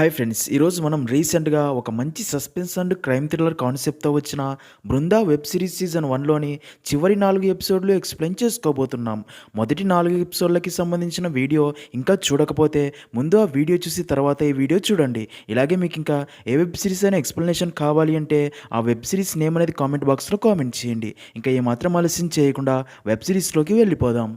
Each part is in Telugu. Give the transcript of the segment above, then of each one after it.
Hi friends! ఈరోజు మనం రీసెంట్‌గా ఒక మంచి సస్పెన్స్ అండ్ క్రైమ్ థ్రిల్లర్ కాన్సెప్ట్‌తో వచ్చిన 'బృందా' వెబ్ సిరీస్ సీజన్ 1లోని చివరి 4 ఎపిసోడ్‌లు ఎక్స్‌ప్లెయిన్ చేసుకోబోతున్నాం. మొదటి 4 ఎపిసోడ్‌లకి సంబంధించిన వీడియో ఇంకా చూడకపోతే ముందు ఆ వీడియో చూసి తర్వాత ఈ వీడియో చూడండి. ఇలాగే మీకు ఇంకా ఏ వెబ్ సిరీస్ అయినా ఎక్స్‌ప్లనేషన్ కావాలి అంటే ఆ వెబ్ సిరీస్ నేమ్ అనేది కామెంట్ బాక్స్‌లో కామెంట్ చేయండి. ఇంకా ఏమాత్రం ఆలస్యం చేయకుండా వెబ్ సిరీస్‌లోకి వెళ్ళిపోదాం.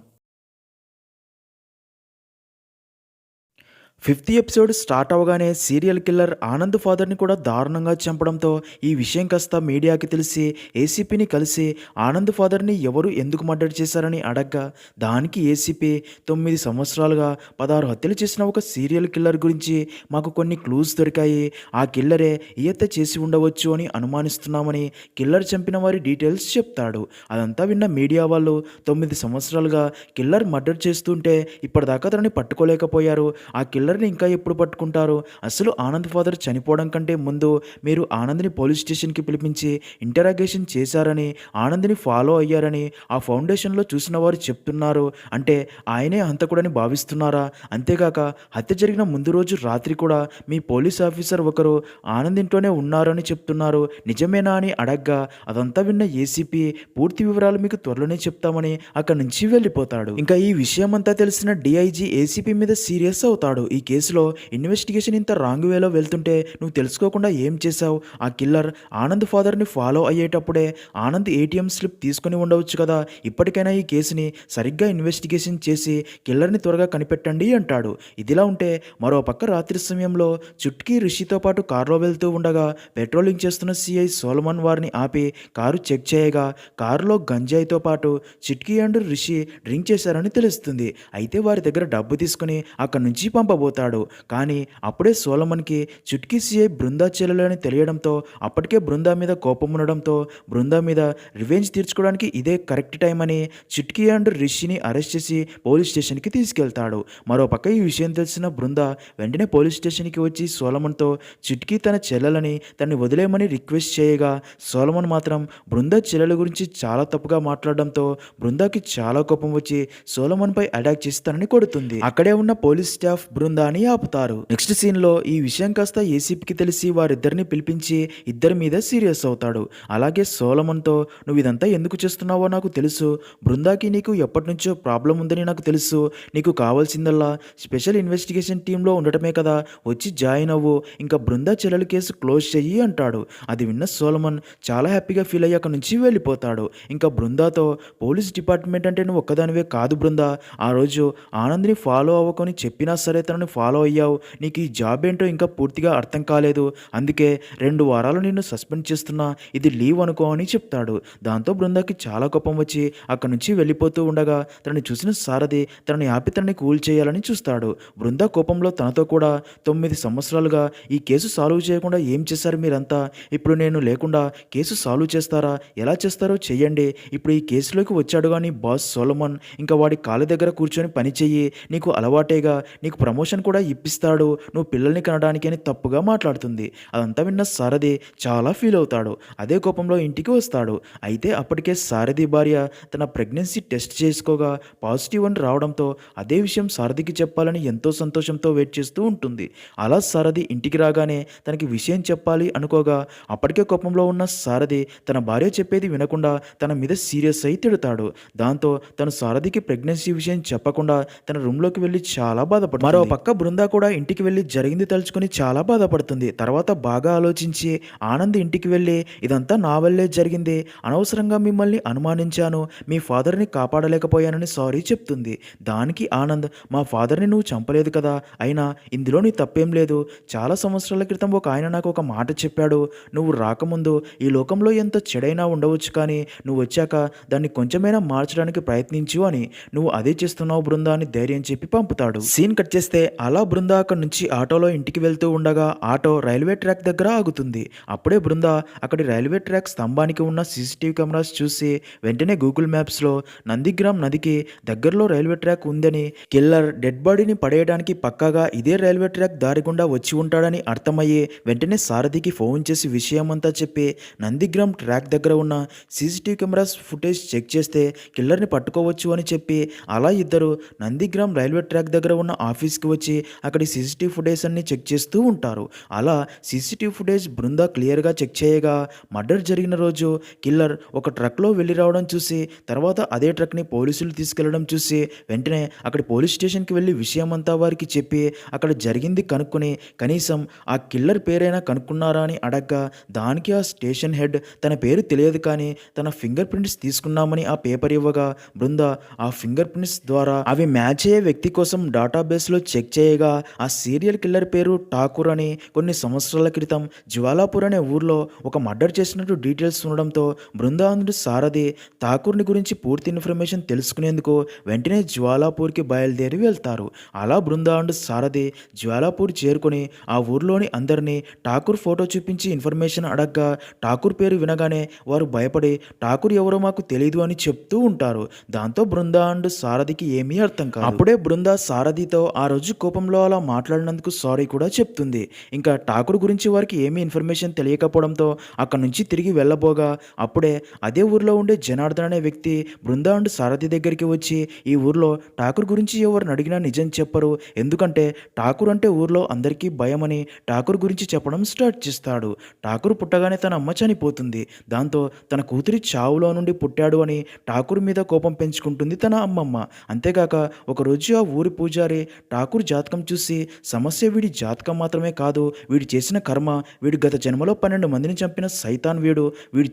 ఫిఫ్త్ ఎపిసోడ్ స్టార్ట్ అవ్వగానే సీరియల్ కిల్లర్ ఆనంద్ ఫాదర్ని కూడా దారుణంగా చంపడంతో ఈ విషయం కాస్త మీడియాకి తెలిసి ఏసీపీని కలిసి ఆనంద్ ఫాదర్ని ఎవరు ఎందుకు మర్డర్ చేశారని అడగ్గా దానికి ఏసీపీ 9 సంవత్సరాలుగా 16 హత్యలు చేసిన ఒక సీరియల్ కిల్లర్ గురించి మాకు కొన్ని క్లూస్ దొరికాయి. ఆ కిల్లరే ఈయత చేసి ఉండవచ్చు అని అనుమానిస్తున్నామని కిల్లర్ చంపిన వారి డీటెయిల్స్ చెప్తాడు. అదంతా విన్న మీడియా వాళ్ళు 9 సంవత్సరాలుగా కిల్లర్ మర్డర్ చేస్తుంటే ఇప్పటిదాకా అతన్ని పట్టుకోలేకపోయారు. ఆ కిల్లర్ని ఇంకా ఎప్పుడు పట్టుకుంటారు? అసలు ఆనంద్ ఫాదర్ చనిపోవడం కంటే ముందు మీరు ఆనంద్ని పోలీస్ స్టేషన్కి పిలిపించి ఇంటరాగేషన్ చేశారని, ఆనంద్ని ఫాలో అయ్యారని ఆ ఫౌండేషన్లో చూసిన వారు చెప్తున్నారు. అంటే ఆయనే హంతకుడని భావిస్తున్నారా? అంతేగాక హత్య జరిగిన ముందు రోజు రాత్రి కూడా మీ పోలీస్ ఆఫీసర్ ఒకరు ఆనంద్ ఇంట్లోనే ఉన్నారని చెప్తున్నారు. నిజమేనా అని అడగ్గా అదంతా విన్న ఏసీపీ పూర్తి వివరాలు మీకు త్వరలోనే చెప్తామని అక్కడి నుంచి వెళ్ళిపోతాడు. ఇంకా ఈ విషయం అంతా తెలిసిన డీఐజీ ఏసీపీ మీద సీరియస్ అవుతాడు. ఈ కేసులో ఇన్వెస్టిగేషన్ ఇంత రాంగ్ వేలో వెళ్తుంటే నువ్వు తెలుసుకోకుండా ఏం చేశావు? ఆ కిల్లర్ ఆనంద్ ఫాదర్ని ఫాలో అయ్యేటప్పుడే ఆనంద్ ఏటీఎం స్లిప్ తీసుకుని ఉండవచ్చు కదా. ఇప్పటికైనా ఈ కేసుని సరిగ్గా ఇన్వెస్టిగేషన్ చేసి కిల్లర్ని త్వరగా కనిపెట్టండి అంటాడు. ఇదిలా ఉంటే మరో పక్క రాత్రి సమయంలో చుట్కీ రిషితో పాటు కారులో వెళ్తూ ఉండగా పెట్రోలింగ్ చేస్తున్న సిఐ సోలమన్ వారిని ఆపి కారు చెక్ చేయగా కారులో గంజాయితో పాటు చిట్కీ అండ్ రిషి డ్రింక్ చేశారని తెలుస్తుంది. అయితే వారి దగ్గర డబ్బు తీసుకుని అక్కడి నుంచి పంపబోతాడు. కానీ అప్పుడే సోలమన్కి చుట్కీ సిఐ బృందా చెల్లెలు అని తెలియడంతో అప్పటికే బృందా మీద కోపం ఉండడంతో బృందా మీద రివెంజ్ తీర్చుకోవడానికి ఇదే కరెక్ట్ టైం అని చుట్కీ అండ్ రిషిని అరెస్ట్ చేసి పోలీస్ స్టేషన్కి తీసుకెళ్తాడు. మరోపక్క ఈ విషయం తెలిసిన బృందా వెంటనే పోలీస్ స్టేషన్కి వచ్చి సోలమన్తో చుట్కీ తన చెల్లెలని తన్ని వదిలేయమని రిక్వెస్ట్ చేయగా సోలమన్ మాత్రం బృందా చెల్లెల గురించి చాలా తప్పుగా మాట్లాడడంతో బృందాకి చాలా కోపం వచ్చి సోలమన్పై అటాక్ చేసి తనని కొడుతుంది. అక్కడే ఉన్న పోలీస్ స్టాఫ్ బృందాన్ని ఆపుతారు. నెక్స్ట్ సీన్లో ఈ విషయం కాస్త ఏసీపీకి తెలిసి వారిద్దరిని పిలిపించి ఇద్దరి మీద సీరియస్ అవుతాడు. అలాగే సోలమన్తో నువ్వు ఇదంతా ఎందుకు చేస్తున్నావో నాకు తెలుసు. బృందాకి నీకు ఎప్పటి నుంచో ప్రాబ్లం ఉందని నాకు తెలుసు. నీకు కావాల్సిందల్లా స్పెషల్ ఇన్వెస్టిగేషన్ టీంలో ఉండటమే కదా. వచ్చి జాయిన్ అవ్వు. ఇంకా బృందా చెల్లెలు కేసు క్లోజ్ చెయ్యి అంటాడు. అది విన్న సోలమన్ చాలా హ్యాపీగా ఫీల్ అయ్యాక నుంచి వెళ్ళిపోతాడు. ఇంకా బృందాతో పోలీస్ డిపార్ట్మెంట్ అంటే నువ్వు ఒక్కదానివే కాదు బృందా. ఆ రోజు ఆనంద్ని ఫాలో అవ్వకొని చెప్పినా సరే తనని ఫాలో అయ్యావు. నీకు ఈ జాబ్ ఏంటో ఇంకా పూర్తిగా అర్థం కాలేదు. అందుకే 2 వారాలు నిన్ను సస్పెండ్ చేస్తున్నా. ఇది లీవ్ అనుకో అని చెప్తాడు. దాంతో బృందాకి చాలా కోపం వచ్చి అక్కడి నుంచి వెళ్ళిపోతూ ఉండగా తనని చూసిన సారథి తనని ఆపి తనని కూల్ చేయాలని చూస్తాడు. బృందా కోపంలో తనతో కూడా 9 సంవత్సరాలుగా ఈ కేసు సాల్వ్ చేయకుండా ఏం చేశారు మీరంతా? ఇప్పుడు నేను లేకుండా కేసు సాల్వ్ చేస్తారా? ఎలా చేస్తారో చెయ్యండి. ఇప్పుడు ఈ కేసులోకి వచ్చాడు కానీ బాస్ సోలమన్ ఇంకా వాడి కాళ్ళ దగ్గర కూర్చొని పని చెయ్యి. నీకు అలవాటేగా, నీకు ప్రమోషన్ కూడా ఇప్పిస్తాడు. నువ్వు పిల్లల్ని కనడానికి అని తప్పుగా మాట్లాడుతుంది. అదంతా విన్న సారథి చాలా ఫీల్ అవుతాడు. అదే కోపంలో ఇంటికి వస్తాడు. అయితే అప్పటికే సారథి భార్య తన ప్రెగ్నెన్సీ టెస్ట్ చేసుకోగా పాజిటివ్ అని రావడంతో అదే విషయం సారథికి చెప్పాలని ఎంతో సంతోషంతో వెయిట్ చేస్తూ ఉంటుంది. అలా సారథి ఇంటికి రాగానే తనకి విషయం చెప్పాలి అనుకోగా అప్పటికే కోపంలో ఉన్న సారథి తన భార్య చెప్పేది వినకుండా తన మీద సీరియస్ అయి తిడతాడు. దాంతో తను సారథికి ప్రెగ్నెన్సీ విషయం చెప్పకుండా తన రూమ్లోకి వెళ్ళి చాలా బాధపడుతుంది. మరో పక్క బృందా కూడా ఇంటికి వెళ్ళి జరిగింది తలుచుకుని చాలా బాధపడుతుంది. తర్వాత బాగా ఆలోచించి ఆనంద్ ఇంటికి వెళ్ళి ఇదంతా నా వల్లే జరిగింది, అనవసరంగా మిమ్మల్ని అనుమానించాను, మీ ఫాదర్ని కాపాడలేకపోయానని సారీ చెప్తుంది. దానికి ఆనంద్ మా ఫాదర్ని నువ్వు చంపలేదు కదా, అయినా ఇందులో నీ తప్పేం లేదు. చాలా సంవత్సరాల క్రితం ఒక ఆయన నాకు ఒక మాట చెప్పాడు. నువ్వు రాకముందు ఈ లోకంలో ఎంత చెడైనా ఉండవచ్చు కానీ నువ్వు వచ్చాక దాన్ని కొంచెమైనా మార్చడానికి ప్రయత్నించు అని. నువ్వు అదే చేస్తున్నావు బృందా అని ధైర్యం చెప్పి పంపుతాడు. సీన్ కట్ చేస్తే అలా బృందా అక్కడి నుంచి ఆటోలో ఇంటికి వెళ్తూ ఉండగా ఆటో రైల్వే ట్రాక్ దగ్గర ఆగుతుంది. అప్పుడే బృందా అక్కడి రైల్వే ట్రాక్ స్తంభానికి ఉన్న సీసీటీవీ కెమెరాస్ చూసి వెంటనే గూగుల్ మ్యాప్స్లో నందిగ్రామ్ నదికి దగ్గరలో రైల్వే ట్రాక్ ఉందని, కిల్లర్ డెడ్ బాడీని పడేయడానికి పక్కాగా ఇదే రైల్వే ట్రాక్ దారి గుండా వచ్చి ఉంటాడని అర్థమయ్యి వెంటనే సారథికి ఫోన్ చేసి విషయమంతా చెప్పి నందిగ్రామ్ ట్రాక్ దగ్గర ఉన్న సీసీటీవీ కెమెరాస్ ఫుటేజ్ చెక్ చేస్తే కిల్లర్ని పట్టుకోవచ్చు అని చెప్పి అలా ఇద్దరు నందిగ్రామ్ రైల్వే ట్రాక్ దగ్గర ఉన్న ఆఫీస్కి వచ్చి వచ్చి అక్కడి సీసీటీవీ ఫుటేజ్ అన్ని చెక్ చేస్తూ ఉంటారు. అలా సీసీటీవీ ఫుటేజ్ బృంద క్లియర్గా చెక్ చేయగా మర్డర్ జరిగిన రోజు కిల్లర్ ఒక ట్రక్లో వెళ్ళి రావడం చూసి తర్వాత అదే ట్రక్ని పోలీసులు తీసుకెళ్లడం చూసి వెంటనే అక్కడి పోలీస్ స్టేషన్కి వెళ్ళి విషయమంతా వారికి చెప్పి అక్కడ జరిగింది కనుక్కొని కనీసం ఆ కిల్లర్ పేరైనా కనుక్కున్నారా అని అడగ్గా దానికి ఆ స్టేషన్ హెడ్ తన పేరు తెలియదు కానీ తన ఫింగర్ ప్రింట్స్ తీసుకున్నామని ఆ పేపర్ ఇవ్వగా బృంద ఆ ఫింగర్ ప్రింట్స్ ద్వారా అవి మ్యాచ్ అయ్యే వ్యక్తి కోసం డేటాబేస్లో చెక్ చేయగా ఆ సీరియల్ కిల్లర్ పేరు ఠాకూర్ అని కొన్ని సంవత్సరాల క్రితం జ్వాలాపూర్ అనే ఊర్లో ఒక మర్డర్ చేసినట్టు డీటెయిల్స్ ఉండడంతో బృందాంధుడు సారథి ఠాకూర్ని గురించి పూర్తి ఇన్ఫర్మేషన్ తెలుసుకునేందుకు వెంటనే జ్వాలాపూర్కి బయలుదేరి వెళ్తారు. అలా బృందాంధుడు సారథి జ్వాలాపూర్ చేరుకొని ఆ ఊర్లోని అందరినీ ఠాకూర్ ఫోటో చూపించి ఇన్ఫర్మేషన్ అడగ్గా ఠాకూర్ పేరు వినగానే వారు భయపడి ఠాకూర్ ఎవరో మాకు తెలీదు అని చెప్తూ ఉంటారు. దాంతో బృందా అండ్ సారథికి ఏమీ అర్థం కాదు. అప్పుడే బృందా సారథితో ఆ రోజు కోపంలో అలా మాట్లాడినందుకు సారీ కూడా చెప్తుంది. ఇంకా ఠాకూర్ గురించి వారికి ఏమీ ఇన్ఫర్మేషన్ తెలియకపోవడంతో అక్కడి నుంచి తిరిగి వెళ్ళబోగా అప్పుడే అదే ఊర్లో ఉండే జనార్దన్ అనే వ్యక్తి బృందా అండ్ సారథి దగ్గరికి వచ్చి ఈ ఊర్లో ఠాకూర్ గురించి ఎవరిని అడిగినా నిజం చెప్పరు, ఎందుకంటే ఠాకూర్ అంటే ఊర్లో అందరికీ భయమని ఠాకూర్ గురించి చెప్పడం స్టార్ట్ చేస్తాడు. ఠాకూర్ పుట్టగానే తన అమ్మ చనిపోతుంది. దాంతో తన కూతురి చావులో నుండి పుట్టాడు అని ఠాకూర్ మీద కోపం పెంచుకుంటుంది తన అమ్మమ్మ. అంతేగాక ఒకరోజు ఆ ఊరి పూజారి ఠాకూర్ జాతకం చూసి సమస్య వీడి జాతకం మాత్రమే కాదు, వీడు చేసిన కర్మ, వీడు గత జన్మలో 12 మందిని చంపిన సైతాన్ వీడు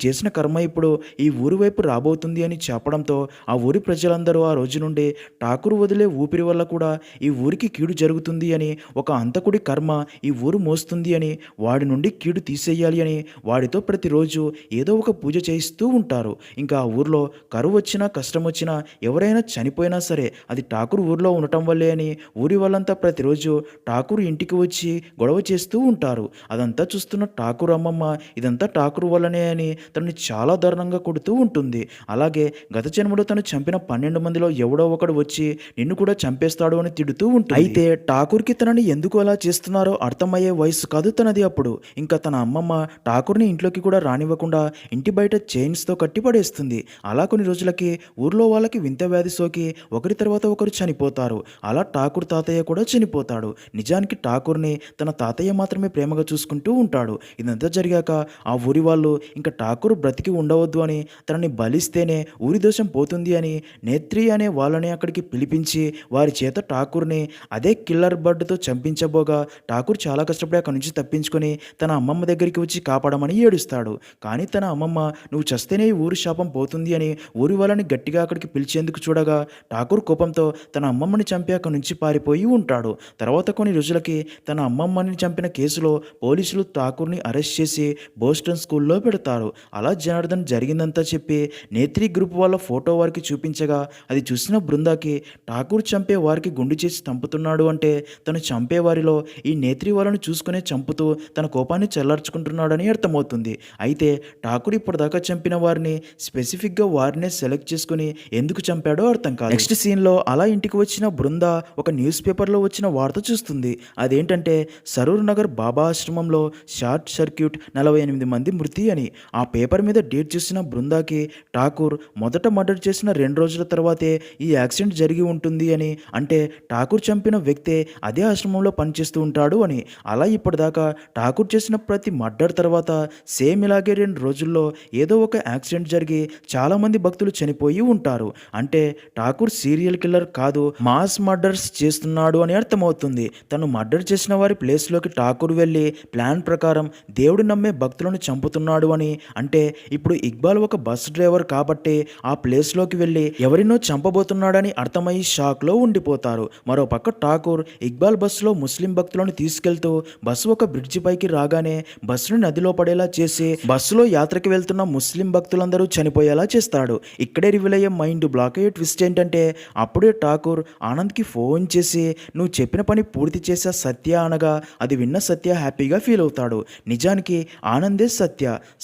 చేసిన కర్మ ఇప్పుడు ఈ ఊరి వైపు రాబోతుంది అని చెప్పడంతో ఆ ఊరి ప్రజలందరూ ఆ రోజు నుండి ఠాకూర్ వదిలే ఊపిరి వల్ల కూడా ఈ ఊరికి కీడు జరుగుతుంది అని, ఒక అంతకుడి కర్మ ఈ ఊరు మోస్తుంది అని, వాడి నుండి కీడు తీసేయాలి అని వాడితో ప్రతిరోజు ఏదో ఒక పూజ చేయిస్తూ ఉంటారు. ఇంకా ఆ ఊర్లో కరువు వచ్చినా కష్టం వచ్చినా ఎవరైనా చనిపోయినా సరే అది ఠాకూర్ ఊర్లో ఉండటం వల్లే అని ఊరి వాళ్ళంతా ప్రతిరోజు ఠాకూర్ ఇంటికి వచ్చి గొడవ చేస్తూ ఉంటారు. అదంతా చూస్తున్న ఠాకూర్ అమ్మమ్మ ఇదంతా ఠాకూర్ వల్లనే అని తనని చాలా దారుణంగా కొడుతూ ఉంటుంది. అలాగే గత జన్మలో తను చంపిన 12 మందిలో ఎవడో ఒకడు వచ్చి నిన్ను కూడా చంపేస్తాడు అని తిడుతూ ఉంటుంది. అయితే ఠాకూర్కి తనని ఎందుకు అలా చేస్తున్నారో అర్థమయ్యే వయసు కాదు తనది అప్పుడు. ఇంకా తన అమ్మమ్మ ఠాకూర్ని ఇంట్లోకి కూడా రానివ్వకుండా ఇంటి బయట చైన్స్తో కట్టి పడేస్తుంది. అలా కొన్ని రోజులకి ఊర్లో వాళ్ళకి వింత వ్యాధి సోకి ఒకరి తర్వాత ఒకరు చనిపోతారు. అలా ఠాకూర్ తాతయ్య కూడా చనిపోతాడు. నిజానికి ఠాకూర్ని తన తాతయ్య మాత్రమే ప్రేమగా చూసుకుంటూ ఉంటాడు. ఇదంతా జరిగాక ఆ ఊరి వాళ్ళు ఇంకా ఠాకూర్ బ్రతికి ఉండవద్దు అని తనని బలిస్తేనే ఊరి దోషం పోతుంది అని నేత్రి అనే వాళ్ళని అక్కడికి పిలిపించి వారి చేత ఠాకూర్ని అదే కిల్లర్ బర్డ్తో చంపించబోగా ఠాకూర్ చాలా కష్టపడి అక్కడి నుంచి తప్పించుకొని తన అమ్మమ్మ దగ్గరికి వచ్చి కాపాడమని ఏడుస్తాడు. కానీ తన అమ్మమ్మ నువ్వు చస్తేనే ఈ ఊరి శాపం పోతుంది అని ఊరి వాళ్ళని గట్టిగా అక్కడికి పిలిచేందుకు చూడగా ఠాకూర్ కోపంతో తన అమ్మమ్మని చంపి అక్కడి నుంచి పారిపోయి ఉంటాడు. తర్వాత కొన్ని రోజులకి తన అమ్మమ్మని చంపిన కేసులో పోలీసులు ఠాకూర్ని అరెస్ట్ చేసి బోస్టన్ స్కూల్లో పెడతారు. అలా జనార్దన్ జరిగిందంతా చెప్పి నేత్రి గ్రూప్ వాళ్ళ ఫోటో వారికి చూపించగా అది చూసిన బృందాకి ఠాకూర్ చంపే వారికి గుండు చేసి చంపుతున్నాడు అంటే తను చంపే వారిలో ఈ నేత్రి వాళ్ళను చూసుకునే చంపుతూ తన కోపాన్ని చల్లార్చుకుంటున్నాడని అర్థమవుతుంది. అయితే ఠాకూర్ ఇప్పటిదాకా చంపిన వారిని స్పెసిఫిక్గా వారినే సెలెక్ట్ చేసుకుని ఎందుకు చంపాడో అర్థం కాదు. నెక్స్ట్ సీన్లో అలా ఇంటికి వచ్చిన బృంద ఒక న్యూస్ పేపర్లో వచ్చిన వార్త చూస్తుంది. అదేంటంటే సరూర్ నగర్ బాబా ఆశ్రమంలో షార్ట్ సర్క్యూట్ 48 మంది మృతి అని. ఆ పేపర్ మీద డేట్ చూసిన బృందాకి ఠాకూర్ మొదట మర్డర్ చేసిన 2 రోజుల తర్వాతే ఈ యాక్సిడెంట్ జరిగి ఉంటుంది అని, అంటే ఠాకూర్ చంపిన వ్యక్తే అదే ఆశ్రమంలో పనిచేస్తూ ఉంటాడు అని. అలా ఇప్పటిదాకా ఠాకూర్ చేసిన ప్రతి మర్డర్ తర్వాత సేమ్ ఇలాగే 2 రోజుల్లో ఏదో ఒక యాక్సిడెంట్ జరిగి చాలామంది భక్తులు చనిపోయి ఉంటారు. అంటే ఠాకూర్ సీరియల్ కిల్లర్ కాదు, మాస్ మర్డర్స్ చేస్తున్నాడు అని అర్థమవుతుంది. తను మర్డర్ చేసిన వారి ప్లేస్లోకి ఠాకూర్ వెళ్ళి ప్లాన్ ప్రకారం దేవుడు నమ్మే భక్తులను చంపుతున్నాడు అని. అంటే ఇప్పుడు ఇక్బాల్ ఒక బస్ డ్రైవర్ కాబట్టి ఆ ప్లేస్లోకి వెళ్ళి ఎవరినో చంపబోతున్నాడని అర్థమయ్యి షాక్లో ఉండిపోతారు. మరోపక్క ఠాకూర్ ఇక్బాల్ బస్సులో ముస్లిం భక్తులను తీసుకెళ్తూ బస్సు ఒక బ్రిడ్జి పైకి రాగానే బస్సును నదిలో పడేలా చేసి బస్సులో యాత్రకి వెళ్తున్న ముస్లిం భక్తులందరూ చనిపోయేలా చేస్తాడు. ఇక్కడే రివీల్ అయ్యే మైండ్ బ్లాక్ అయ్యే ట్విస్ట్ ఏంటంటే అప్పుడే ఠాకూర్ ఆనంద్కి ఫోన్ చేసి నువ్వు చెప్పిన పని పూర్తి చేసే సత్య అనగా అది విన్న సత్య హ్యాపీగా ఫీల్ అవుతాడు. నిజానికి ఆనందే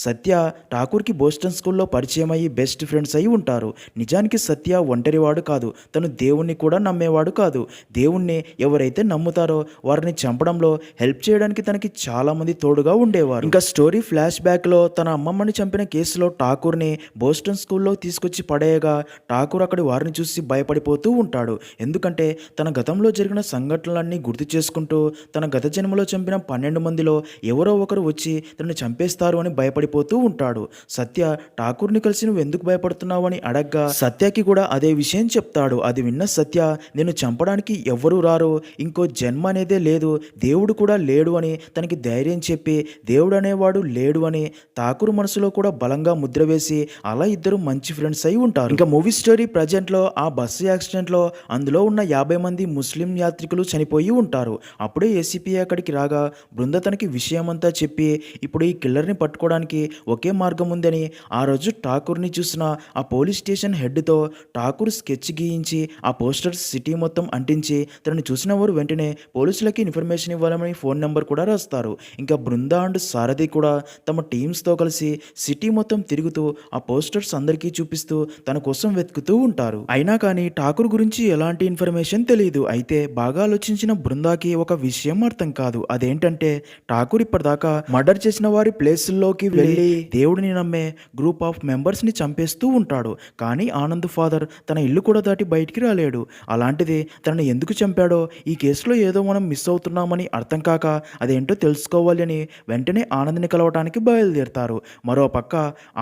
సత్య ఠాకూర్కి బోస్టన్ స్కూల్లో పరిచయం అయ్యి బెస్ట్ ఫ్రెండ్స్ అయి ఉంటారు. నిజానికి సత్య ఒంటరివాడు కాదు, తను దేవుణ్ణి కూడా నమ్మేవాడు కాదు. దేవుణ్ణి ఎవరైతే నమ్ముతారో వారిని చంపడంలో హెల్ప్ చేయడానికి తనకి చాలామంది తోడుగా ఉండేవారు. ఇంకా స్టోరీ ఫ్లాష్ బ్యాక్లో తన అమ్మమ్మని చంపిన కేసులో ఠాకూర్ని బోస్టన్ స్కూల్లో తీసుకొచ్చి పడేయగా ఠాకూర్ అక్కడి వారిని చూసి భయపడిపోతూ ఉంటాడు. ఎందుకంటే తన గతంలో జరిగిన జరిగిన సంఘటనలన్నీ గుర్తు చేసుకుంటూ తన గత జన్మలో చంపిన 12 మందిలో ఎవరో ఒకరు వచ్చి తనని చంపేస్తారు అని భయపడిపోతూ ఉంటాడు. సత్య ఠాకూర్ని కలిసి నువ్వు ఎందుకు భయపడుతున్నావు అని అడగ్గా సత్యకి కూడా అదే విషయం చెప్తాడు. అది విన్న సత్య నేను చంపడానికి ఎవ్వరూ రారు, ఇంకో జన్మ అనేదే లేదు, దేవుడు కూడా లేడు అని తనకి ధైర్యం చెప్పి దేవుడు అనేవాడు లేడు అని ఠాకూర్ మనసులో కూడా బలంగా ముద్ర వేసి అలా ఇద్దరు మంచి ఫ్రెండ్స్ అయి ఉంటారు. ఇంకా మూవీ స్టోరీ ప్రజెంట్లో ఆ బస్సు యాక్సిడెంట్లో అందులో ఉన్న 50 మంది ముస్లిం యాత్రికులు చనిపోయి ఉంటారు. అప్పుడే ఏసీపీ అక్కడికి రాగా బృంద తనకి విషయమంతా చెప్పి ఇప్పుడు ఈ కిల్లర్ని పట్టుకోవడానికి ఒకే మార్గం ఉందని ఆ రోజు ఠాకూర్ని చూసిన ఆ పోలీస్ స్టేషన్ హెడ్తో ఠాకూర్ స్కెచ్ గీయించి ఆ పోస్టర్స్ సిటీ మొత్తం అంటించి తనని చూసిన వారు వెంటనే పోలీసులకి ఇన్ఫర్మేషన్ ఇవ్వాలని ఫోన్ నెంబర్ కూడా రాస్తారు. ఇంకా బృంద అండ్ సారథి కూడా తమ టీమ్స్తో కలిసి సిటీ మొత్తం తిరుగుతూ ఆ పోస్టర్స్ అందరికీ చూపిస్తూ తన కోసం వెతుకుతూ ఉంటారు. అయినా కానీ ఠాకూర్ గురించి ఎలాంటి ఇన్ఫర్మేషన్ తెలియదు. అయితే బాగా ఆలోచించిన బృందాకి ఒక విషయం అర్థం కాదు. అదేంటంటే ఠాకూర్ ఇప్పటిదాకా మర్డర్ చేసిన వారి ప్లేసుల్లోకి వెళ్ళి దేవుడిని నమ్మే గ్రూప్ ఆఫ్ మెంబర్స్ని చంపేస్తూ ఉంటాడు. కానీ ఆనంద్ ఫాదర్ తన ఇల్లు కూడా దాటి బయటికి రాలేడు. అలాంటిది తనని ఎందుకు చంపాడో, ఈ కేసులో ఏదో మనం మిస్ అవుతున్నామని అర్థం కాక అదేంటో తెలుసుకోవాలి అని వెంటనే ఆనంద్ని కలవటానికి బయలుదేరుతారు. మరో పక్క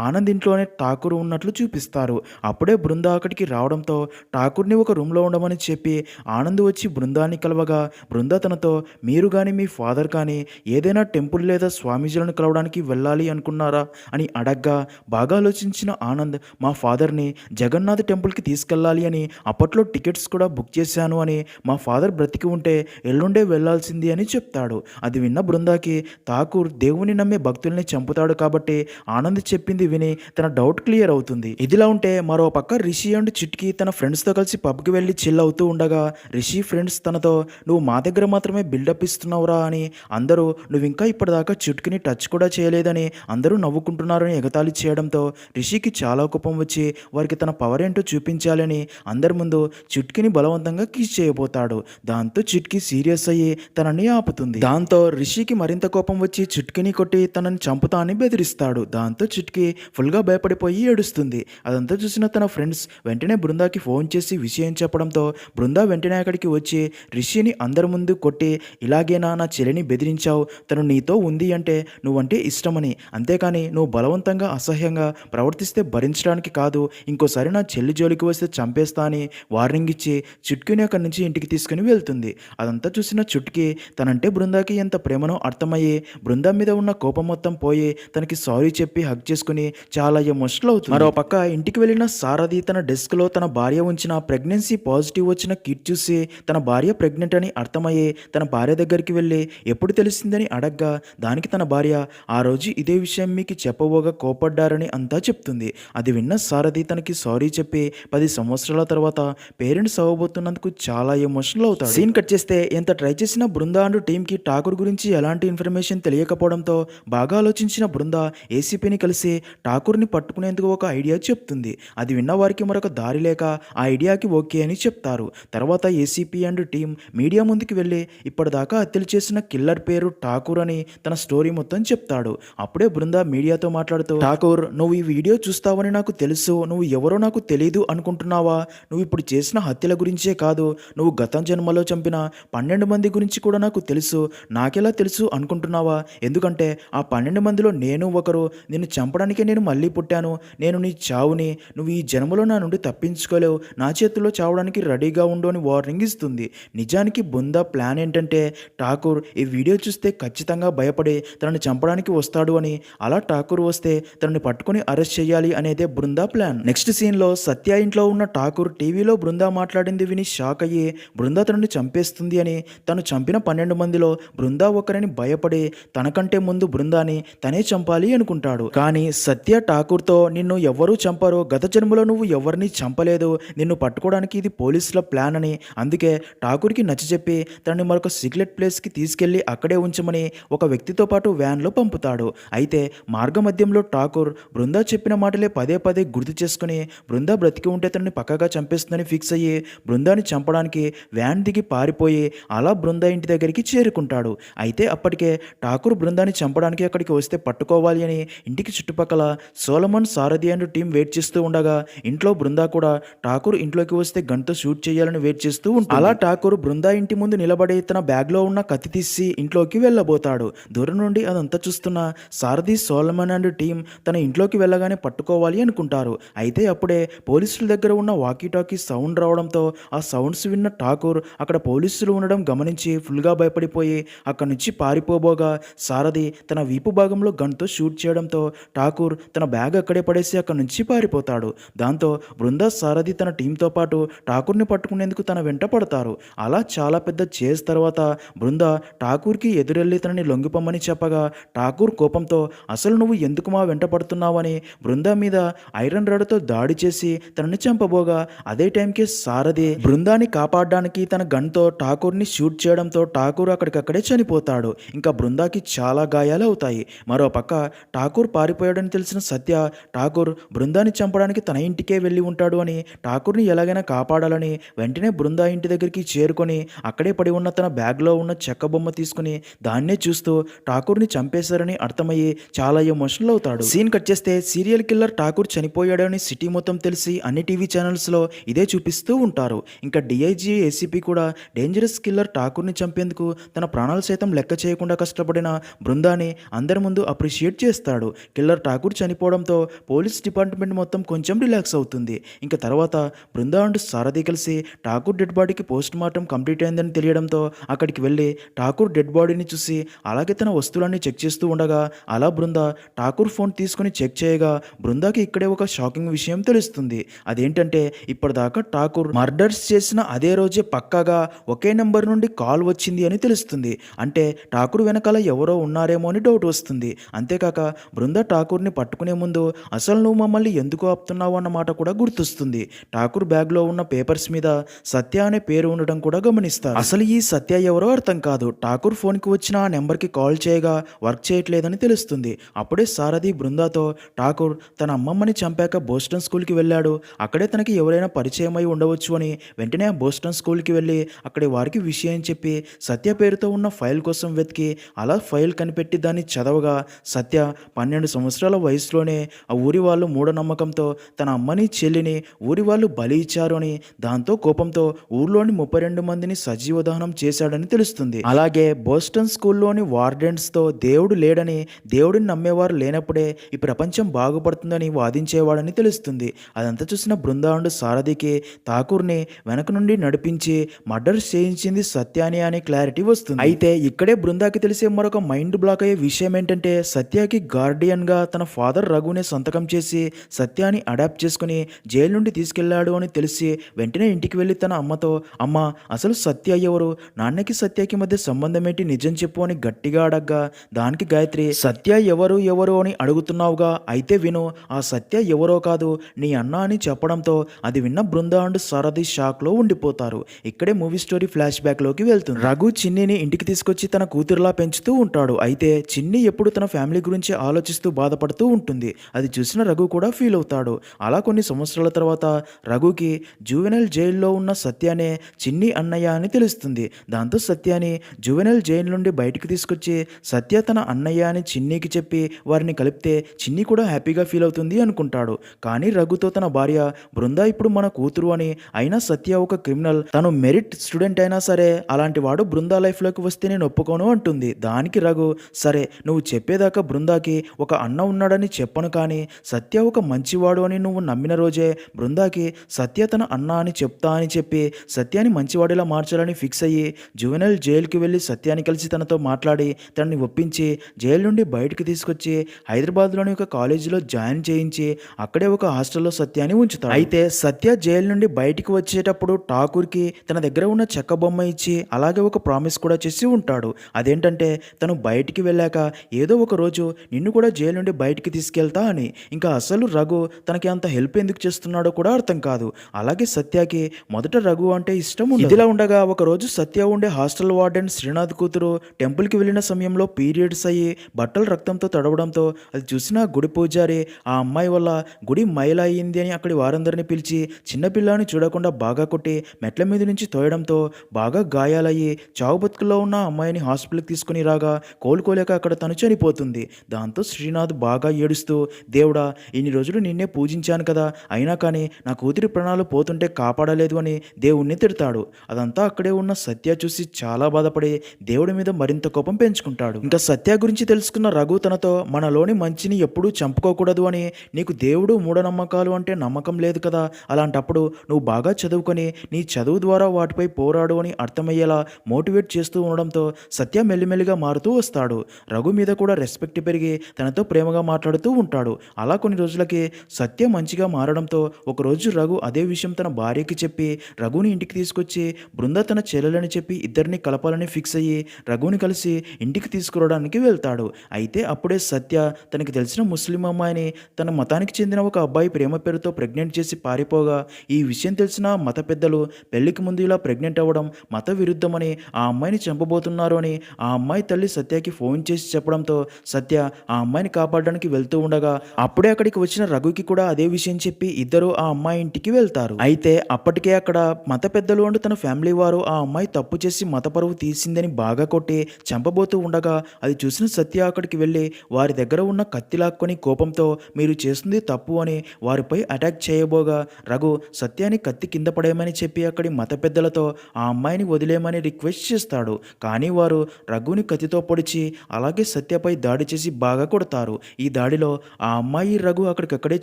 ఆనంద్ ఇంట్లోనే ఠాకూర్ ఉన్నట్లు చూపిస్తారు. అప్పుడే బృంద అక్కడికి రావడంతో ఠాకూర్ని ఒక రూమ్లో ఉండమని చెప్పి ఆనంద్ వచ్చి బృందాన్ని కలవగా బృంద తనతో మీరు కానీ మీ ఫాదర్ కానీ ఏదైనా టెంపుల్ లేదా స్వామీజీలను కలవడానికి వెళ్ళాలి అనుకున్నారా అని అడగ్గా బాగా ఆలోచించిన ఆనంద్ మా ఫాదర్ని జగన్నాథ్ టెంపుల్కి తీసుకెళ్ళాలి అని అప్పట్లో టికెట్స్ కూడా బుక్ చేశాను అని మా ఫాదర్ బ్రతికి ఉంటే ఎల్లుండే వెళ్లాల్సింది అని చెప్తాడు. అది విన్న బృందాకి ఠాకూర్ దేవుని నమ్మే భక్తుల్ని చంపుతాడు కాబట్టి ఆనంద్ చెప్పింది విని తన డౌట్ క్లియర్ అవుతుంది. ఇదిలా ఉంటే మరో పక్క రిషి అండ్ చిట్కి తన ఫ్రెండ్స్తో కలిసి పబ్కి వెళ్ళి చిల్ అవుతూ ఉండగా రిషి ఫ్రెండ్స్ తనతో నువ్వు మా దగ్గర మాత్రమే బిల్డప్ ఇస్తున్నావురా అని, అందరూ నువ్వు ఇంకా ఇప్పటిదాకా చిట్కిని టచ్ కూడా చేయలేదని అందరూ నవ్వుకుంటున్నారని ఎగతాళి చేయడంతో రిషికి చాలా కోపం వచ్చి వారికి తన పవర్ ఏంటో చూపించాలని అందరి ముందు చిట్కిని బలవంతంగా కిస్ చేయబోతాడు. దాంతో చిట్కి సీరియస్ అయ్యి తనని ఆపుతుంది. దాంతో రిషికి మరింత కోపం వచ్చి చిట్కిని కొట్టి తనని చంపుతా అని బెదిరిస్తాడు. దాంతో చిట్కి ఫుల్గా భయపడిపోయి ఏడుస్తుంది. అదంతా చూసిన తన ఫ్రెండ్స్ వెంటనే బృందాకి ఫోన్ చేసి విషయం చెప్పడంతో బృందా వెంటనే అక్కడికి వచ్చి రిషిని అందరి ముందు కొట్టి ఇలాగేనా నా చెల్లిని బెదిరించావు, తను నీతో ఉంది అంటే నువ్వంటే ఇష్టమని, అంతేకాని నువ్వు బలవంతంగా అసహ్యంగా ప్రవర్తిస్తే భరించడానికి కాదు, ఇంకోసారి నా చెల్లి జోలికి వస్తే చంపేస్తా అని వార్నింగ్ ఇచ్చి చుట్కీని అక్కడి నుంచి ఇంటికి తీసుకుని వెళ్తుంది. అదంతా చూసిన చుట్కీ తనంటే బృందాకి ఎంత ప్రేమనో అర్థమయ్యి బృందా మీద ఉన్న కోపం మొత్తం పోయి తనకి సారీ చెప్పి హగ్ చేసుకుని చాలా ఎమోషనల్ అవుతుంది. మరో పక్క ఇంటికి వెళ్ళిన సారథి తన డెస్క్లో తన భార్య ఉంచిన ప్రెగ్నెన్సీ పాజిటివ్ వచ్చిన కిట్ చూసి తన భార్య ప్రెగ్నెంట్ అని అర్థమయ్యి తన భార్య దగ్గరికి వెళ్ళి ఎప్పుడు తెలిసిందని అడగ్గా దానికి తన భార్య ఆ రోజు ఇదే విషయం మీకు చెప్పబోగా కోపడ్డారని అంతా చెప్తుంది. అది విన్న సారథి తనకి సారీ చెప్పి 10 సంవత్సరాల తర్వాత పేరెంట్స్ అవ్వబోతున్నందుకు చాలా ఎమోషనల్ అవుతాడు. సీన్ కట్ చేస్తే ఎంత ట్రై చేసినా బృందా అండ్ టీంకి ఠాకూర్ గురించి ఎలాంటి ఇన్ఫర్మేషన్ తెలియకపోవడంతో బాగా ఆలోచించిన బృందా ఏసీపీని కలిసి ఠాకూర్ని పట్టుకునేందుకు ఒక ఐడియా చెప్తుంది. అది విన్న వారికి మరొక దారి లేక ఆ ఐడియాకి ఓకే అని చెప్తారు. తర్వాత ఏసీపీ అండ్ టీం మీడియా ముందుకు వెళ్ళి ఇప్పటిదాకా హత్యలు చేసిన కిల్లర్ పేరు ఠాకూర్ అని తన స్టోరీ మొత్తం చెప్తాడు. అప్పుడే బృందా మీడియాతో మాట్లాడుతూ ఠాకూర్ నువ్వు ఈ వీడియో చూస్తావని నాకు తెలుసు, నువ్వు ఎవరో నాకు తెలీదు అనుకుంటున్నావా, నువ్వు ఇప్పుడు చేసిన హత్యల గురించే కాదు, నువ్వు గత జన్మలో చంపిన 12 మంది గురించి కూడా నాకు తెలుసు, నాకెలా తెలుసు అనుకుంటున్నావా, ఎందుకంటే ఆ 12 మందిలో నేను ఒకరు, నిన్ను చంపడానికే నేను మళ్ళీ పుట్టాను, నేను నీ చావుని నువ్వు ఈ జన్మలో నా నుండి తప్పించుకోలేవు, నా చేతుల్లో చావడానికి రెడీగా ఉండు అని వార్నింగ్ ఇస్తుంది. నిజానికి బృందా ప్లాన్ ఏంటంటే ఠాకూర్ ఈ వీడియో చూస్తే ఖచ్చితంగా భయపడి తనని చంపడానికి వస్తాడు అని, అలా ఠాకూర్ వస్తే తనని పట్టుకుని అరెస్ట్ చేయాలి అనేదే బృందా ప్లాన్. నెక్స్ట్ సీన్లో సత్య ఇంట్లో ఉన్న ఠాకూర్ టీవీలో బృందా మాట్లాడింది విని షాక్ అయ్యి బృందా తనని చంపేస్తుంది అని, తను చంపిన 12 మందిలో బృందా ఒకరని భయపడి తనకంటే ముందు బృందాని తనే చంపాలి అనుకుంటాడు. కానీ సత్య ఠాకూర్తో నిన్ను ఎవ్వరూ చంపరు, గత జన్మలో నువ్వు ఎవరిని చంపలేదు, నిన్ను పట్టుకోవడానికి ఇది పోలీసుల ప్లాన్ అని, అందుకే ఠాకూర్కి నచ్చజెప్పి తనని మరొక సీక్రెట్ ప్లేస్కి తీసుకెళ్లి అక్కడే ఉంచమని ఒక వ్యక్తితో పాటు వ్యాన్లో పంపుతాడు. అయితే మార్గమధ్యంలో ఠాకూర్ బృందా చెప్పిన మాటలే పదే పదే గుర్తు చేసుకుని బృందా బ్రతికి ఉంటే తనని పక్కగా చంపేస్తుందని ఫిక్స్ అయ్యి బృందాని చంపడానికి వ్యాన్ దిగి పారిపోయి అలా బృందా ఇంటి దగ్గరికి చేరుకుంటాడు. అయితే అప్పటికే ఠాకూర్ బృందాన్ని చంపడానికి అక్కడికి వస్తే పట్టుకోవాలి అని ఇంటికి చుట్టుపక్కల సోలమన్ సారథి అండ్ టీం వెయిట్ చేస్తూ ఉండగా ఇంట్లో బృందా కూడా ఠాకూర్ ఇంట్లోకి వస్తే గన్తో షూట్ చేయాలని వెయిట్ చేస్తూ ఉంటుంది. అలా ఠాకూర్ బృందా ఇంటి ముందు నిలబడి తన బ్యాగ్లో ఉన్న కత్తి తీసి ఇంట్లోకి వెళ్ళబోతాడు. దూరం నుండి అదంతా చూస్తున్న సారథి సోలమన్ అండ్ టీం తన ఇంట్లోకి వెళ్ళగానే పట్టుకోవాలి అనుకుంటారు. అయితే అప్పుడే పోలీసుల దగ్గర ఉన్న వాకీ టాకీ సౌండ్ రావడంతో ఆ సౌండ్స్ విన్న ఠాకూర్ అక్కడ పోలీసులు ఉండడం గమనించి ఫుల్గా భయపడిపోయి అక్కడి నుంచి పారిపోబోగా సారథి తన వీపు భాగంలో గన్తో షూట్ చేయడంతో ఠాకూర్ తన బ్యాగ్ అక్కడే పడేసి అక్కడి నుంచి పారిపోతాడు. దాంతో బృందా సారథి తన టీంతో పాటు ఠాకూర్ని పట్టుకునేందుకు తన వెంట పడతారు. అలా చాలా పెద్ద చేజ్ తర్వాత బృందా ఠాకూర్కి ఎదురెళ్లి తనని లొంగిపోమని చెప్పగా ఠాకూర్ కోపంతో అసలు నువ్వు ఎందుకు మా వెంట పడుతున్నావని బృందా మీద ఐరన్ రాడ్తో దాడి చేసి తనని చంపబోగా అదే టైంకి సారథి బృందాని కాపాడడానికి తన గన్తో ఠాకూర్ని షూట్ చేయడంతో ఠాకూర్ అక్కడికక్కడే చనిపోతాడు. ఇంకా బృందాకి చాలా గాయాలు అవుతాయి. మరోపక్క ఠాకూర్ పారిపోయాడని తెలిసిన సత్య ఠాకూర్ బృందాని చంపడానికి తన ఇంటికే వెళ్ళి ఉంటాడు అని ఠాకూర్ని ఎలాగైనా కాపాడాలని వెంటనే బృందా ఇంటి దగ్గరికి చేరుకొని అక్కడే పడి ఉన్న తన బ్యాగ్లో ఉన్న చెక్క బొమ్మ తీసుకుని దాన్నే చూస్తూ ఠాకూర్ని చంపేశారని అర్థమయ్యి చాలా ఎమోషనల్ అవుతాడు. సీన్ కట్ చేస్తే సీరియల్ కిల్లర్ ఠాకూర్ చనిపోయాడని సిటీ మొత్తం తెలిసి అన్ని టీవీ ఛానల్స్లో ఇదే చూపిస్తూ ఉంటారు. ఇంకా డిఐజీ ఏసీపీ కూడా డేంజరస్ కిల్లర్ ఠాకూర్ని చంపేందుకు తన ప్రాణాలు సైతం లెక్క చేయకుండా కష్టపడిన బృందాని అందరి ముందు అప్రిషియేట్ చేస్తాడు. కిల్లర్ ఠాకూర్ చనిపోవడంతో పోలీస్ డిపార్ట్మెంట్ మొత్తం కొంచెం రిలాక్స్ అవుతుంది. ఇంకా తర్వాత బృందా అండ్ సారథి కలిసి ఠాకూర్ డెడ్ బాడీకి పోస్ట్ మార్టం కంప్లీట్ అయిందని తెలియడంతో అక్కడికి వెళ్ళి ఠాకూర్ డెడ్ బాడీని చూసి అలాగే తన వస్తువులన్నీ చెక్ చేస్తూ ఉండగా అలా బృందా ఠాకూర్ ఫోన్ తీసుకుని చెక్ చేయగా బృందాకి ఇక్కడే ఒక షాకింగ్ విషయం తెలుస్తుంది. అదేంటంటే ఇప్పటిదాకా ఠాకూర్ మర్డర్స్ చేసిన అదే రోజే పక్కాగా ఒకే నెంబర్ నుండి కాల్ వచ్చింది అని తెలుస్తుంది. అంటే ఠాకూర్ వెనకాల ఎవరో ఉన్నారేమో అని డౌట్ వస్తుంది. అంతేకాక బృందా ఠాకూర్ని పట్టుకునే ముందు అసలు నువ్వు మమ్మల్ని ఎందుకు ఆపుతున్నావు అన్న మాట కూడా గుర్తొస్తుంది. ఠాకూర్ బ్యాగ్లో ఉన్న పేపర్స్ మీద సత్య అనే పేరు ఉండడం కూడా గమనిస్తారు. అసలు ఈ సత్య ఎవరో అర్థం కాదు. ఠాకూర్ ఫోన్కి వచ్చిన ఆ నెంబర్కి కాల్ చేయగా వర్క్ చేయట్లేదని తెలుస్తుంది. అప్పుడే సారథి బృందాతో ఠాకూర్ తన అమ్మమ్మని చంపాక బోస్టన్ స్కూల్కి వెళ్ళాడు, అక్కడే తనకి ఎవరైనా పరిచయం అయి ఉండవచ్చు అని వెంటనే ఆ బోస్టన్ స్కూల్కి వెళ్ళి అక్కడి వారికి విషయం చెప్పి సత్య పేరుతో ఉన్న ఫైల్ కోసం వెతికి అలా ఫైల్ కనిపెట్టి దాన్ని చదవగా సత్య 12 సంవత్సరాల వయసులోనే ఆ ఊరి వాళ్ళు మూఢనమ్మకంతో తన అమ్మని చెల్లిని ఊరి వాళ్ళు బలి ఇచ్చారు అని దాంతో కోపంతో ఊర్లోని 32 మందిని సజీవ దహనం చేశాడని తెలుస్తుంది. అలాగే బోస్టన్ స్కూల్లోని వార్డెన్స్తో దేవుడు లేడని దేవుడిని నమ్మేవారు లేనప్పుడే ఈ ప్రపంచం బాగుపడుతుందని వాదించేవాడని తెలుస్తుంది. అదంతా చూసిన బృందా అండ్ సారథికి ఠాకూర్ని వెనక నుండి నడిపించి మర్డర్ చేయించింది సత్యాని అనే క్లారిటీ వస్తుంది. అయితే ఇక్కడే బృందాకి తెలిసే మరొక మైండ్ బ్లాక్ అయ్యే విషయం ఏంటంటే సత్యకి గార్డియన్గా తన ఫాదర్ రఘునే సంతకం చేసి సత్యాని అడాప్ట్ చేసుకుని జైలు నుండి తీసుకెళ్లాడు అని తెలిసి వెంటనే ఇంటికి వెళ్ళి తన అమ్మతో అమ్మ అసలు సత్య ఎవరు, నాన్నకి సత్యకి మధ్య సంబంధం ఏంటి నిజం చెప్పు అని గట్టిగా అడగ్గా దానికి గాయత్రి సత్య ఎవరు ఎవరు అని అడుగుతున్నావుగా అయితే విను, ఆ సత్య ఎవరో కాదు నీ అన్న అని చెప్పడంతో అది విన్న బృందా అండ్ సారథి షాక్లో ఉండిపోతారు. ఇక్కడే మూవీ స్టోరీ ఫ్లాష్ బ్యాక్లోకి వెళ్తుంది. రఘు చిన్నిని ఇంటికి తీసుకొచ్చి తన కూతురులా పెంచుతూ ఉంటాడు. అయితే చిన్ని ఎప్పుడు తన ఫ్యామిలీ గురించి ఆలోచిస్తూ బాధపడుతూ ఉంటుంది. అది చూసిన రఘు కూడా ఫీల్ అవుతాడు. అలా కొన్ని సంవత్సరాల తర్వాత రఘుకి జువెనైల్ జైల్లో ఉన్న సత్యానే చిన్ని అన్నయ్య అని తెలుస్తుంది. దాంతో సత్యాని జువెనైల్ జైలు నుండి బయటికి తీసుకొచ్చి సత్య తన అన్నయ్య అని చిన్నికి చెప్పి వారిని కలిపితే చిన్ని కూడా హ్యాపీగా ఫీల్ అవుతుంది అనుకుంటాడు. కానీ రఘుతో తన భార్య బృందా ఇప్పుడు మన కూతురు అని, అయినా సత్య ఒక క్రిమినల్, తను మెరిట్ స్టూడెంట్ అయినా సరే అలాంటి వాడు బృందా లైఫ్లోకి వస్తే నేను ఒప్పుకోను అంటుంది. దానికి రఘు సరే నువ్వు చెప్పేదాకా బృందాకి ఒక అన్న ఉన్నాడని చెప్పను, కానీ సత్య ఒక మంచివాడు అని నువ్వు నమ్మిన రోజే బృందాకి సత్య తన అన్న అని చెప్తా అని చెప్పి సత్యాన్ని మంచివాడిలా మార్చాలని ఫిక్స్ అయ్యి జువెనైల్ జైలుకి వెళ్ళి సత్యాన్ని కలిసి తనతో మాట్లాడి తనని ఒప్పించి జైలు నుండి బయటకు తీసుకొచ్చి హైదరాబాద్లోని ఒక కాలేజీలో జాయిన్ చేయించి అక్కడే ఒక హాస్టల్లో సత్యాన్ని ఉంచుతాడు. అయితే సత్య జైలు నుండి బయటికి వచ్చేటప్పుడు ఠాకూర్కి తన దగ్గర ఉన్న చెక్క బొమ్మ ఇచ్చి అలాగే ఒక ప్రామిస్ కూడా చేసి ఉంటాడు. అదేంటంటే తను బయటికి వెళ్ళాక ఏదో ఒక రోజు నిన్ను కూడా జైలు నుండి బయటికి తీసుకెళ్తా అని. ఇంకా అసలు రఘు తనకి అంత హెల్ప్ ఎందుకు చేస్తున్నాడో కూడా అర్థం కాదు. అలాగే సత్యకి మొదట రఘు అంటే ఇష్టం ఉండదు. ఇదిలా ఉండగా ఒక రోజు సత్య ఉండే హాస్టల్ వార్డెన్ శ్రీనాథ్ కూతురు టెంపుల్కి వెళ్ళిన సమయంలో పీరియడ్స్ అయ్యి బట్టలు రక్తంతో తడవడంతో అది చూసిన గుడి పూజారి ఆ అమ్మాయి వల్ల గుడి మైల అయ్యింది అని అక్కడి వారందరినీ పిలిచి చిన్నపిల్లని చూడకుండా బాగా కొట్టి మెట్ల మీద నుంచి తోయడంతో బాగా గాయాలయ్యి చావు బతుకుల్లో ఉన్న అమ్మాయిని హాస్పిటల్కి తీసుకుని రాగా కోలుకోలేక అక్కడ తను చనిపోతుంది. దాంతో శ్రీనాథ్ బాగా ఏడుస్తూ దేవుడా ఇన్ని రోజులు నిన్నే పూజించాను కదా, అయినా కానీ నా కూతురి ప్రాణాలు పోతుంటే కాపాడలేదు అని దేవుణ్ణి తిడతాడు. వెళ్తాడు. అదంతా అక్కడే ఉన్న సత్య చూసి చాలా బాధపడి దేవుడి మీద మరింత కోపం పెంచుకుంటాడు. ఇంకా సత్య గురించి తెలుసుకున్న రఘు తనతో మనలోని మంచిని ఎప్పుడూ చంపుకోకూడదు అని, నీకు దేవుడు మూఢనమ్మకాలు అంటే నమ్మకం లేదు కదా, అలాంటప్పుడు నువ్వు బాగా చదువుకొని నీ చదువు ద్వారా వాటిపై పోరాడు అని అర్థమయ్యేలా మోటివేట్ చేస్తూ ఉండడంతో సత్య మెల్లిమెల్లిగా మారుతూ వస్తాడు. రఘు మీద కూడా రెస్పెక్ట్ పెరిగి తనతో ప్రేమగా మాట్లాడుతూ ఉంటాడు. అలా కొన్ని రోజులకి సత్య మంచిగా మారడంతో ఒకరోజు రఘు అదే విషయం తన భార్యకి చెప్పి రఘుని ఇంటికి తీసుకొచ్చి బృంద తన చెల్లెలని చెప్పి ఇద్దరిని కలపాలని ఫిక్స్ అయ్యి రఘుని కలిసి ఇంటికి తీసుకురావడానికి వెళ్తాడు. అయితే అప్పుడే సత్య తనకి తెలిసిన ముస్లిం అమ్మాయిని తన మతానికి చెందిన ఒక అబ్బాయి ప్రేమ పేరుతో ప్రెగ్నెంట్ చేసి పారిపోగా ఈ విషయం తెలిసిన మత పెద్దలు పెళ్లికి ముందు ఇలా ప్రెగ్నెంట్ అవ్వడం మత విరుద్ధమని ఆ అమ్మాయిని చంపబోతున్నారు అని ఆ అమ్మాయి తల్లి సత్యకి ఫోన్ చేసి చెప్పడంతో సత్య ఆ అమ్మాయిని కాపాడడానికి వెళ్తూ ఉండగా అప్పుడే అక్కడికి వచ్చిన రఘుకి కూడా అదే విషయం చెప్పి ఇద్దరు ఆ అమ్మాయి ఇంటికి వెళ్తారు. అయితే అప్పటికే అక్కడ మత పెద్దలు అంటూ తన ఫ్యామిలీ వారు ఆ అమ్మాయి తప్పు చేసి మత పరువు తీసిందని బాగా కొట్టి చంపబోతూ ఉండగా అది చూసిన సత్య అక్కడికి వెళ్ళి వారి దగ్గర ఉన్న కత్తి లాక్కొని కోపంతో మీరు చేస్తుంది తప్పు అని వారిపై అటాక్ చేయబోగా రఘు సత్యాన్ని కత్తి కింద పడేయమని చెప్పి అక్కడి మత పెద్దలతో ఆ అమ్మాయిని వదిలేయమని రిక్వెస్ట్ చేస్తాడు. కానీ వారు రఘుని కత్తితో పొడిచి అలాగే సత్యపై దాడి చేసి బాగా కొడతారు. ఈ దాడిలో ఆ అమ్మాయి రఘు అక్కడికక్కడే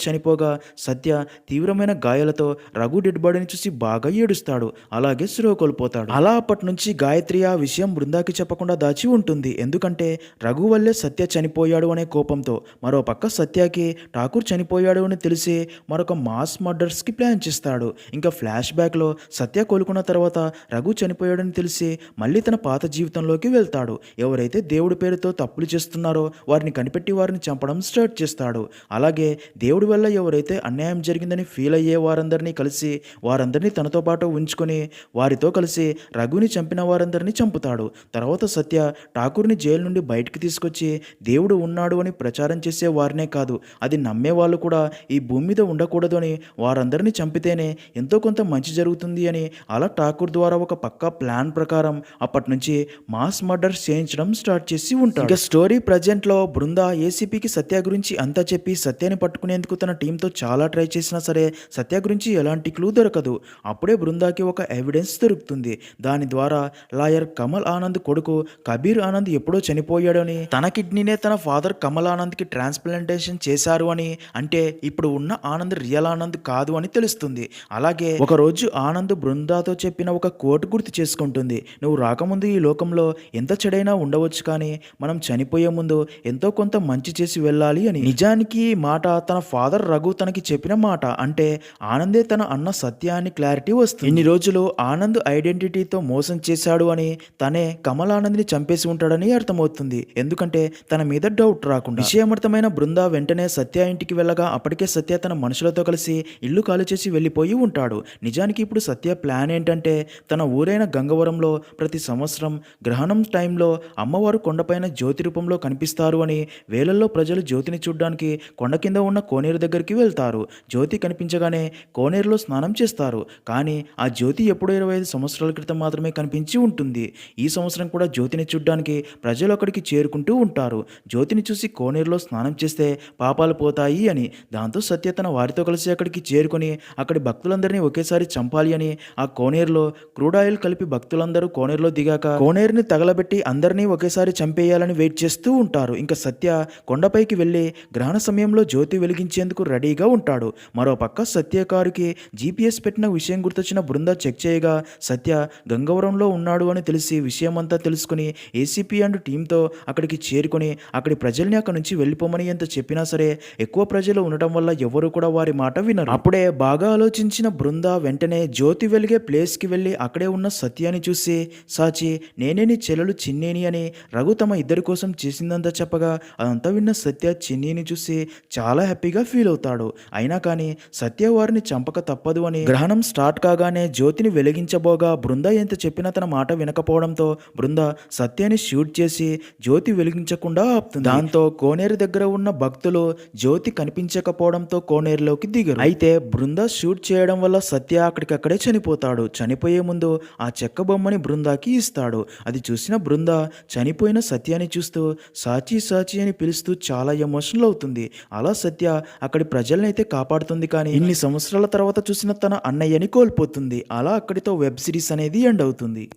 చనిపోగా సత్య తీవ్రమైన గాయాలతో రఘు డెడ్ బాడీని చూసి బాగా ఏడుస్తాడు. అలాగే స్పృహ కోల్పోతాడు. అలా అప్పటి నుంచి గాయత్రి ఆ విషయం బృందాకి చెప్పకుండా దాచి ఉంటుంది. ఎందుకంటే రఘు వల్లే సత్య చనిపోయాడు అనే కోపంతో. మరో పక్క సత్యకి ఠాకూర్ చనిపోయాడు అని తెలిసి మరొక మాస్ మర్డర్స్కి ప్లాన్ చేస్తాడు. ఇంకా ఫ్లాష్ బ్యాక్లో సత్య కోలుకున్న తర్వాత రఘు చనిపోయాడని తెలిసి మళ్ళీ తన పాత జీవితంలోకి వెళ్తాడు. ఎవరైతే దేవుడి పేరుతో తప్పులు చేస్తున్నారో వారిని కనిపెట్టి వారిని చంపడం స్టార్ట్ చేస్తాడు. అలాగే దేవుడి వల్ల ఎవరైతే అన్యాయం జరిగిందని ఫీల్ అయ్యే వారందరినీ కలిసి వారందరినీ తనతో పాటు ఉంచుకొని వారితో కలిసి రఘుని చంపిన వారందరినీ చంపుతాడు. తర్వాత సత్య ఠాకూర్ని జైలు నుండి బయటికి తీసుకొచ్చి దేవుడు ఉన్నాడు అని ప్రచారం చేసే వారినే కాదు, అది నమ్మే వాళ్ళు కూడా ఈ భూమి మీద ఉండకూడదు అని వారందరినీ చంపితేనే ఎంతో కొంత మంచి జరుగుతుంది అని అలా ఠాకూర్ ద్వారా ఒక పక్కా ప్లాన్ ప్రకారం అప్పటి నుంచి మాస్ మర్డర్స్ చేయించడం స్టార్ట్ చేసి ఉంటాడు. ఇక స్టోరీ ప్రజెంట్లో బృంద ఏసీపీకి సత్య గురించి అంతా చెప్పి సత్యాన్ని పట్టుకునేందుకు తన టీంతో చాలా ట్రై చేసినా సరే సత్య గురించి ఎలాంటి క్లూ దొరకదు. అప్పుడే బృందాకి ఒక ఎవిడెన్స్ దొరుకుతుంది. దాని ద్వారా లాయర్ కమల్ ఆనంద్ కొడుకు కబీర్ ఆనంద్ ఎప్పుడో చనిపోయాడని, తన కిడ్నీనే తన ఫాదర్ కమల్ ఆనంద్కి ట్రాన్స్ప్లాంటేషన్ చేశారు అని, అంటే ఇప్పుడు ఉన్న ఆనంద్ రియల్ ఆనంద్ కాదు అని తెలుస్తుంది. అలాగే ఒకరోజు ఆనంద్ బృందాతో చెప్పిన ఒక కోట్ గుర్తు చేసుకుంటుంది. నువ్వు రాకముందు ఈ లోకంలో ఎంత చెడైనా ఉండవచ్చు, కానీ మనం చనిపోయే ముందు ఎంతో కొంత మంచి చేసి వెళ్ళాలి అని. నిజానికి ఈ మాట తన ఫాదర్ రఘు తనకి చెప్పిన మాట. అంటే ఆనందే తన అన్న సత్య అని క్లారిటీ వస్తుంది. ఇన్ని రోజులు ఆనంద్ ఐడెంటిటీతో మోసం చేశాడు అని, తనే కమల్ ఆనంద్ని చంపేసి ఉంటాడని అర్థమవుతుంది. ఎందుకంటే తన మీద డౌట్ రాకుండా. విషయమర్థమైన బృంద వెంటనే సత్య ఇంటికి వెళ్ళగా అప్పటికే సత్య తన మనుషులతో కలిసి ఇల్లు ఖాళీ చేసి వెళ్ళిపోయి ఉంటాడు. నిజానికి ఇప్పుడు సత్య ప్లాన్ ఏంటంటే తన ఊరైన గంగవరంలో ప్రతి సంవత్సరం గ్రహణం టైంలో అమ్మవారు కొండపైన జ్యోతి రూపంలో కనిపిస్తారు అని, వేలల్లో ప్రజలు జ్యోతిని చూడ్డానికి కొండ కింద ఉన్న కోనేరు దగ్గరికి వెళ్తారు. జ్యోతి కనిపించగానే కోనేరులో స్నానం చేస్తారు. కానీ ఆ జ్యోతి ఎప్పుడో 25 సంవత్సరాల క్రితం మాత్రమే కనిపించి ఉంటుంది. ఈ సంవత్సరం కూడా జ్యోతిని చూడ్డానికి ప్రజలు అక్కడికి చేరుకుంటూ ఉంటారు. జ్యోతిని చూసి కోనేరులో స్నానం చేస్తే పాపాలు పోతాయి అని. దాంతో సత్య తన వారితో కలిసి అక్కడికి చేరుకొని అక్కడి భక్తులందరినీ ఒకేసారి చంపాలి అని ఆ కోనేరులో క్రూడ్ ఆయిల్ కలిపి భక్తులందరూ కోనేరులో దిగాక కోనేరుని తగలబెట్టి అందరినీ ఒకేసారి చంపేయాలని వెయిట్ చేస్తూ ఉంటారు. ఇంకా సత్య కొండపైకి వెళ్ళి గ్రహణ సమయంలో జ్యోతి వెలిగించేందుకు రెడీగా ఉంటాడు. మరోపక్క సత్య కారుకి జీపీఎస్ పెట్టిన విషయం గుర్తొచ్చిన బృంద చెక్ చేయగా సత్య గంగవరంలో ఉన్నాడు అని తెలిసి విషయమంతా తెలుసుకుని ఏసీపీ అండ్ టీంతో అక్కడికి చేరుకొని అక్కడి ప్రజల్ని అక్కడి నుంచి వెళ్ళిపోమని ఎంత చెప్పినా సరే ఎక్కువ ప్రజలు ఉండటం వల్ల ఎవరు కూడా వారి మాట వినరు. అప్పుడే బాగా ఆలోచించిన బృంద వెంటనే జ్యోతి వెలిగే ప్లేస్కి వెళ్ళి అక్కడే ఉన్న సత్యాన్ని చూసి, సాచి నేనే నీ చెల్లెలు చిన్నేని అని రఘు తమ ఇద్దరి కోసం చేసిందంతా చెప్పగా అదంతా విన్న సత్య చిన్నీని చూసి చాలా హ్యాపీగా ఫీల్ అవుతాడు. అయినా కానీ సత్య వారిని చంపక తప్పదు అని గ్రహణం స్టార్ట్ కాగానే జ్యోతిని వెలిగించబోగా బృంద ఎంత చెప్పినా తన మాట వినకపోవడంతో బృంద సత్యాన్ని షూట్ చేసి జ్యోతి వెలిగించకుండా ఆపుతుంది. దాంతో కోనేరు దగ్గర ఉన్న భక్తులు జ్యోతి కనిపించకపోవడంతో కోనేరులోకి దిగరు. అయితే బృంద షూట్ చేయడం వల్ల సత్య అక్కడికక్కడే చనిపోతాడు. చనిపోయే ముందు ఆ చెక్క బొమ్మని బృందాకి ఇస్తాడు. అది చూసిన బృంద చనిపోయిన సత్యాన్ని చూస్తూ సాచి సాచి అని పిలుస్తూ చాలా ఎమోషనల్ అవుతుంది. అలా సత్య అక్కడి ప్రజలనైతే కాపాడుతుంది, కానీ ఇన్ని సంవత్సరాల తర్వాత చూసిన తన అన్నయ్యని కోల్పోతుంది. అలా అక్కడితో వెబ్ సిరీస్ అనేది ఎండ్ అవుతుంది.